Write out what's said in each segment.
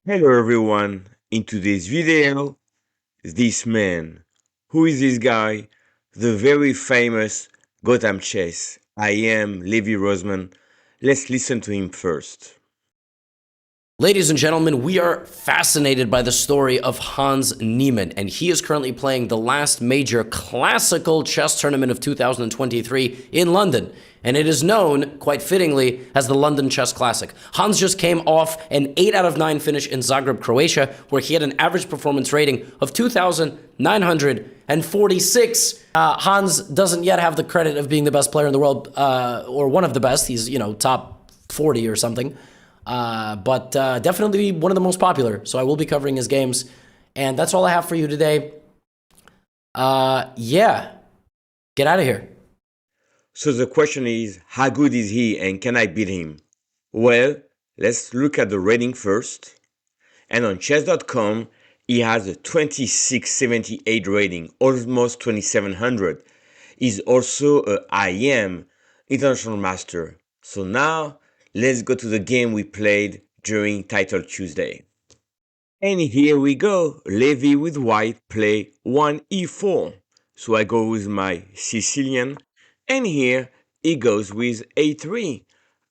Hello everyone, in today's video, this man. Who is this guy? The very famous Gothamchess. I am Levy Rozman. Let's listen to him first. Ladies and gentlemen, we are fascinated by the story of Hans Niemann, and he is currently playing the last major classical chess tournament of 2023 in London. And it is known, quite fittingly, as the London Chess Classic. Hans just came off an 8 out of 9 finish in Zagreb, Croatia, where he had an average performance rating of 2,946. Hans doesn't yet have the credit of being the best player in the world, or one of the best. He's, top 40 or something. But definitely one of the most popular. So I will be covering his games. And that's all I have for you today. Yeah. Get out of here. So the question is, how good is he and can I beat him? Well, let's look at the rating first. And on chess.com, he has a 2678 rating, almost 2700. He's also a IM International Master. So now, let's go to the game we played during Title Tuesday. And here we go. Levy with white play 1e4. So I go with my Sicilian. And here he goes with a3.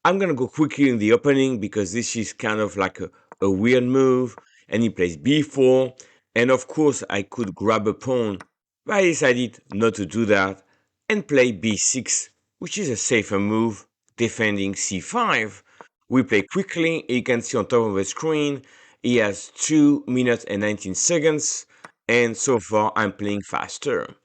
I'm going to go quickly in the opening because this is kind of like a weird move. And he plays b4. And of course I could grab a pawn. But I decided not to do that and play b6, which is a safer move, defending c5. We play quickly. You can see on top of the screen he has 2 minutes and 19 seconds, and so far I'm playing faster.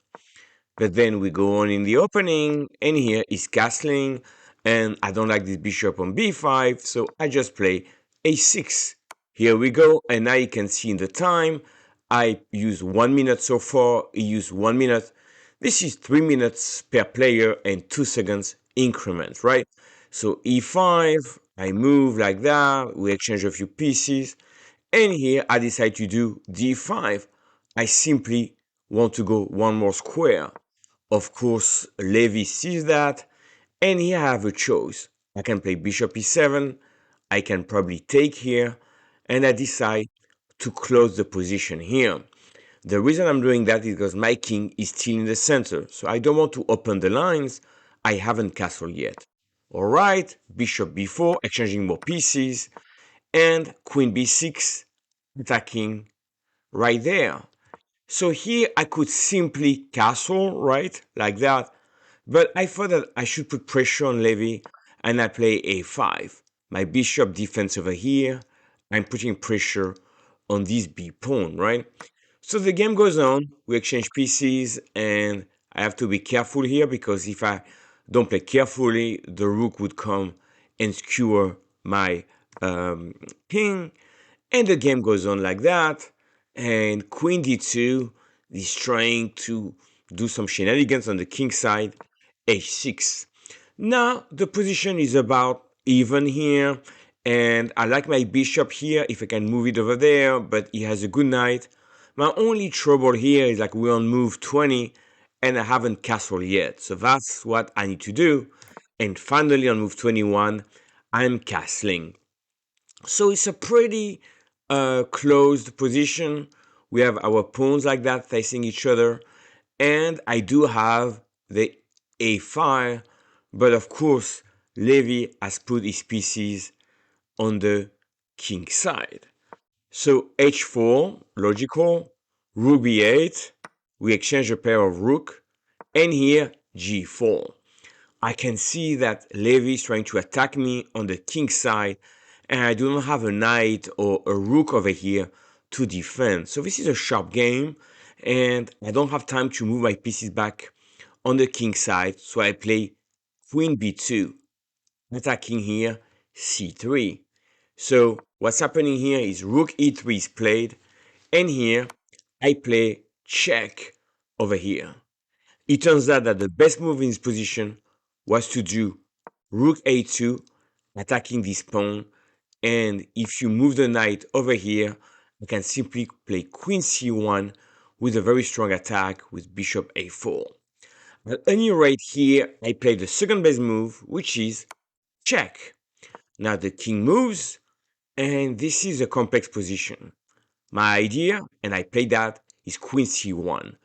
But then we go on in the opening, and here is castling, and I don't like this bishop on b5, so I just play a6. Here we go, and now you can see in the time, I use 1 minute so far, he used 1 minute. This is 3 minutes per player and 2 seconds increment, right? So e5, I move like that, we exchange a few pieces, and here I decide to do d5. I simply want to go one more square. Of course, Levy sees that, and here I have a choice. I can play bishop e7, I can probably take here, and I decide to close the position here. The reason I'm doing that is because my king is still in the center, so I don't want to open the lines. I haven't castled yet. Alright, bishop b4, exchanging more pieces, and queen b6, attacking right there. So here I could simply castle, right, like that. But I thought that I should put pressure on Levy, and I play a5. My bishop defends over here. I'm putting pressure on this b pawn, right? So the game goes on. We exchange pieces, and I have to be careful here because if I don't play carefully, the rook would come and skewer my king. And the game goes on like that. And queen d2 is trying to do some shenanigans on the king side. h6. Now the position is about even here. And I like my bishop here if I can move it over there, but he has a good knight. My only trouble here is like we're on move 20 and I haven't castled yet. So that's what I need to do. And finally on move 21, I'm castling. So it's a pretty closed position. We have our pawns like that facing each other. And I do have the a5, but of course, Levy has put his pieces on the king side. So h4, logical, rook b8, we exchange a pair of rook, and here g4. I can see that Levy is trying to attack me on the king side, and I do not have a knight or a rook over here to defend. So this is a sharp game, and I don't have time to move my pieces back on the king side, so I play queen b2, attacking here c3. So what's happening here is rook e3 is played, and here I play check over here. It turns out that the best move in this position was to do rook a2, attacking this pawn, and if you move the knight over here, I can simply play queen c1 with a very strong attack with bishop a4. At any rate here, I play the second best move, which is check. Now the king moves, And this is a complex position. My idea, and I played that, is Queen C1.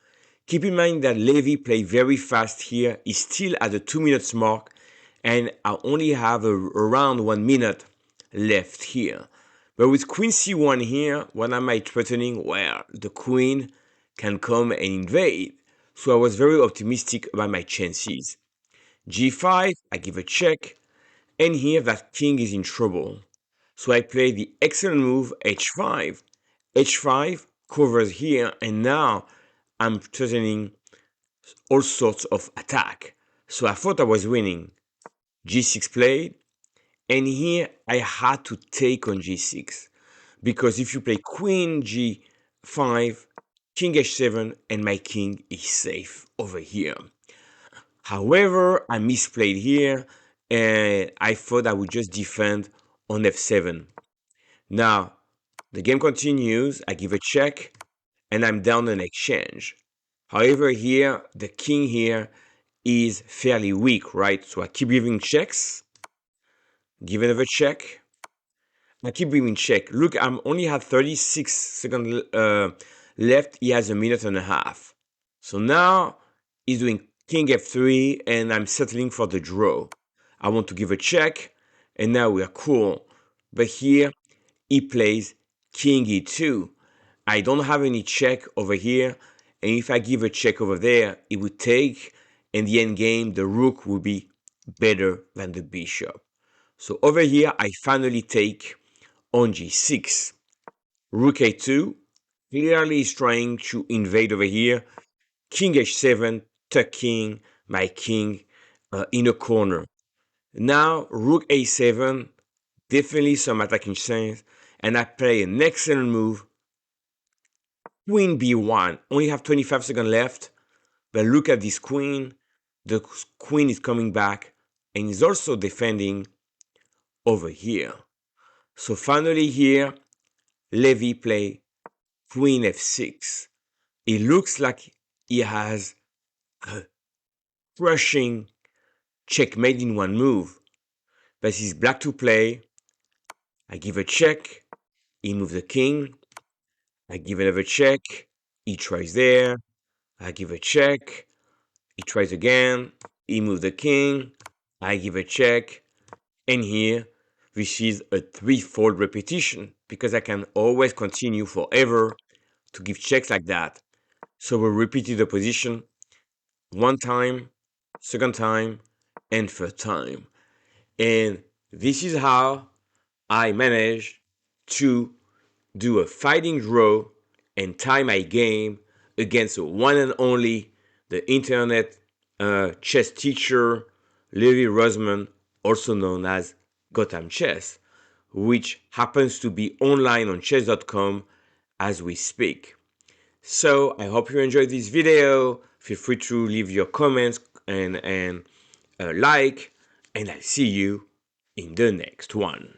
Keep in mind that Levy played very fast here. He's still at the 2 minutes mark, and I only have around 1 minute left here. But with Queen C1 here, what am I threatening? Well, the Queen can come and invade. So I was very optimistic about my chances. G5, I give a check, and here that King is in trouble. So I play the excellent move H5. H5 covers here, and now I'm threatening all sorts of attack. So I thought I was winning. G6 played, and here I had to take on G6. Because if you play Queen G5, King H7, and my king is safe over here. However, I misplayed here, and I thought I would just defend on F7. Now, the game continues, I give a check, and I'm down an exchange. However, here, the king here is fairly weak, right? So I keep giving checks, give another check, I keep giving check. Look, I'm only have 36 seconds left. He has a minute and a half. So now he's doing king f3, and I'm settling for the draw. I want to give a check, and now we are cool. But here, he plays king e2. I don't have any check over here, and if I give a check over there, it would take, and the end game, the rook would be better than the bishop. So over here, I finally take on g6. Rook a2, clearly is trying to invade over here. King h7, tucking my king in a corner. Now, rook a7, definitely some attacking sense, and I play an excellent move. Queen b1, only have 25 seconds left, but look at this queen. The queen is coming back and is also defending over here. So finally here, Levy play Queen f6. It looks like he has a crushing checkmate in one move, but he's black to play. I give a check, he moves the king. I give another check, he tries there. I give a check, he tries again, he moves the king. I give a check, and here this is a threefold repetition because I can always continue forever to give checks like that. So we repeated the position one time, second time, and third time. And this is how I managed to do a fighting draw and tie my game against one and only the internet chess teacher Levy Rozman, also known as Gothamchess, which happens to be online on chess.com as we speak. So I hope you enjoyed this video. Feel free to leave your comments and like, and I'll see you in the next one.